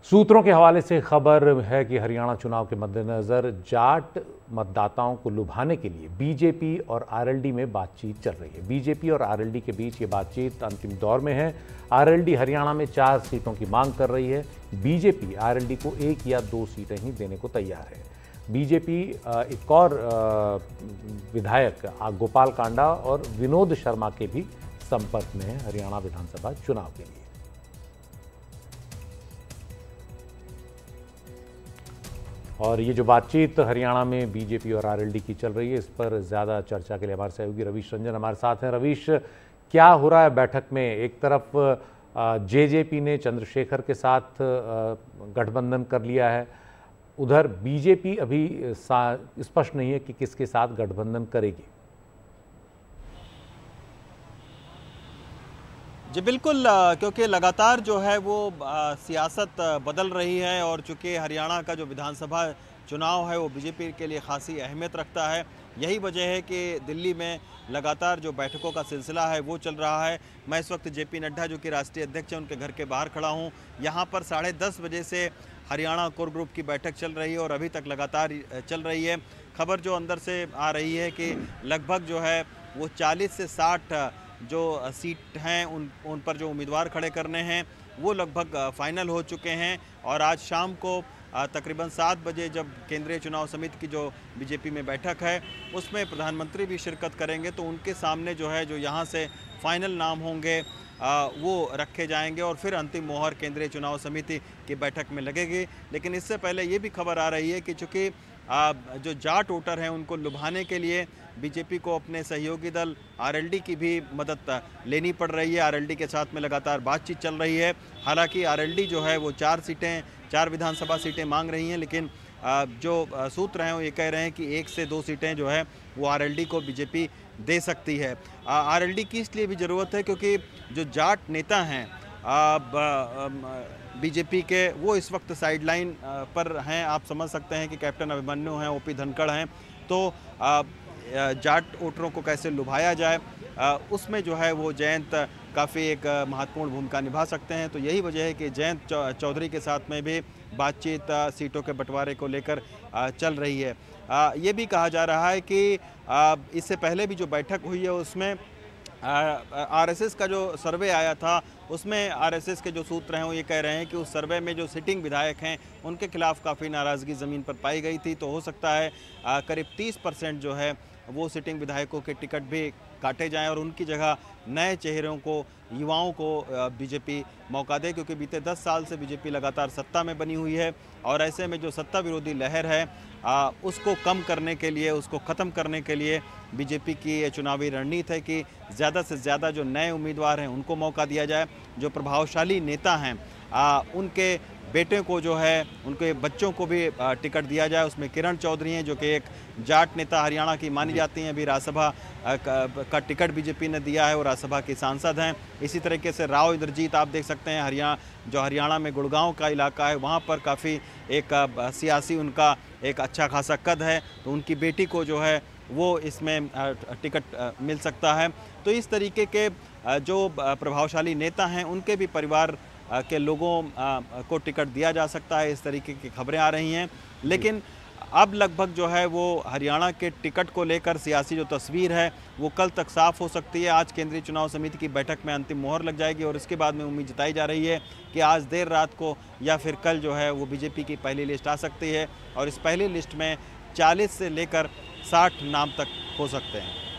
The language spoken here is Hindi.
सूत्रों के हवाले से खबर है कि हरियाणा चुनाव के मद्देनजर जाट मतदाताओं को लुभाने के लिए बीजेपी और आरएलडी में बातचीत चल रही है। बीजेपी और आरएलडी के बीच ये बातचीत अंतिम दौर में है। आरएलडी हरियाणा में 4 सीटों की मांग कर रही है। बीजेपी आरएलडी को 1 या 2 सीटें ही देने को तैयार है। बीजेपी एक और विधायक गोपाल कांडा और विनोद शर्मा के भी संपर्क में है हरियाणा विधानसभा चुनाव के लिए। और ये जो बातचीत हरियाणा में बीजेपी और आरएलडी की चल रही है, इस पर ज़्यादा चर्चा के लिए हमारे सहयोगी रवीश रंजन हमारे साथ हैं। रवीश, क्या हो रहा है बैठक में? एक तरफ जेजेपी ने चंद्रशेखर के साथ गठबंधन कर लिया है, उधर बीजेपी अभी स्पष्ट नहीं है कि किसके साथ गठबंधन करेगी। जी बिल्कुल, क्योंकि लगातार जो है वो सियासत बदल रही है और चूँकि हरियाणा का जो विधानसभा चुनाव है वो बीजेपी के लिए खासी अहमियत रखता है। यही वजह है कि दिल्ली में लगातार जो बैठकों का सिलसिला है वो चल रहा है। मैं इस वक्त जेपी नड्डा जो कि राष्ट्रीय अध्यक्ष हैं उनके घर के बाहर खड़ा हूँ। यहाँ पर 10:30 बजे से हरियाणा कोर ग्रुप की बैठक चल रही है और अभी तक लगातार चल रही है। खबर जो अंदर से आ रही है कि लगभग जो है वो 40 से 60 जो सीट हैं उन पर जो उम्मीदवार खड़े करने हैं वो लगभग फाइनल हो चुके हैं। और आज शाम को तकरीबन 7 बजे जब केंद्रीय चुनाव समिति की जो बीजेपी में बैठक है उसमें प्रधानमंत्री भी शिरकत करेंगे, तो उनके सामने जो है जो यहाँ से फाइनल नाम होंगे वो रखे जाएंगे और फिर अंतिम मोहर केंद्रीय चुनाव समिति की बैठक में लगेगी। लेकिन इससे पहले ये भी खबर आ रही है कि चूँकि जो जाट वोटर हैं उनको लुभाने के लिए बीजेपी को अपने सहयोगी दल आरएलडी की भी मदद लेनी पड़ रही है। आरएलडी के साथ में लगातार बातचीत चल रही है। हालांकि आरएलडी जो है वो 4 विधानसभा सीटें मांग रही हैं, लेकिन जो सूत्र हैं वो ये कह रहे हैं कि 1 से 2 सीटें जो है वो आरएलडी को बीजेपी दे सकती है। आरएलडी की इसलिए भी ज़रूरत है क्योंकि जो जाट नेता हैं बीजेपी के वो इस वक्त साइडलाइन पर हैं। आप समझ सकते हैं कि कैप्टन अभिमन्यु हैं, ओपी धनखड़ हैं, तो जाट वोटरों को कैसे लुभाया जाए उसमें जो है वो जयंत काफ़ी एक महत्वपूर्ण भूमिका निभा सकते हैं। तो यही वजह है कि जयंत चौधरी के साथ में भी बातचीत सीटों के बंटवारे को लेकर चल रही है। ये भी कहा जा रहा है कि इससे पहले भी जो बैठक हुई है उसमें आरएसएस का जो सर्वे आया था उसमें आरएसएस के जो सूत्र हैं वो ये कह रहे हैं कि उस सर्वे में जो सिटिंग विधायक हैं उनके खिलाफ काफ़ी नाराज़गी ज़मीन पर पाई गई थी। तो हो सकता है करीब 30% जो है वो सिटिंग विधायकों के टिकट भी काटे जाएं और उनकी जगह नए चेहरों को, युवाओं को बीजेपी मौका दे, क्योंकि बीते 10 साल से बीजेपी लगातार सत्ता में बनी हुई है। और ऐसे में जो सत्ता विरोधी लहर है उसको कम करने के लिए, उसको ख़त्म करने के लिए बीजेपी की ये चुनावी रणनीति है कि ज़्यादा से ज़्यादा जो नए उम्मीदवार हैं उनको मौका दिया जाए। जो प्रभावशाली नेता हैं उनके बेटे को जो है, उनके बच्चों को भी टिकट दिया जाए। उसमें किरण चौधरी हैं जो कि एक जाट नेता हरियाणा की मानी जाती हैं, अभी राज्यसभा का टिकट बीजेपी ने दिया है और राज्यसभा की सांसद हैं। इसी तरीके से राव इंद्रजीत आप देख सकते हैं, हरियाणा में गुड़गांव का इलाका है, वहाँ पर काफ़ी एक सियासी उनका एक अच्छा खासा कद है, तो उनकी बेटी को जो है वो इसमें टिकट मिल सकता है। तो इस तरीके के जो प्रभावशाली नेता हैं उनके भी परिवार के लोगों को टिकट दिया जा सकता है, इस तरीके की खबरें आ रही हैं। लेकिन अब लगभग जो है वो हरियाणा के टिकट को लेकर सियासी जो तस्वीर है वो कल तक साफ हो सकती है। आज केंद्रीय चुनाव समिति की बैठक में अंतिम मोहर लग जाएगी और इसके बाद में उम्मीद जताई जा रही है कि आज देर रात को या फिर कल जो है वो बीजेपी की पहली लिस्ट आ सकती है और इस पहली लिस्ट में 40 से लेकर 60 नाम तक हो सकते हैं।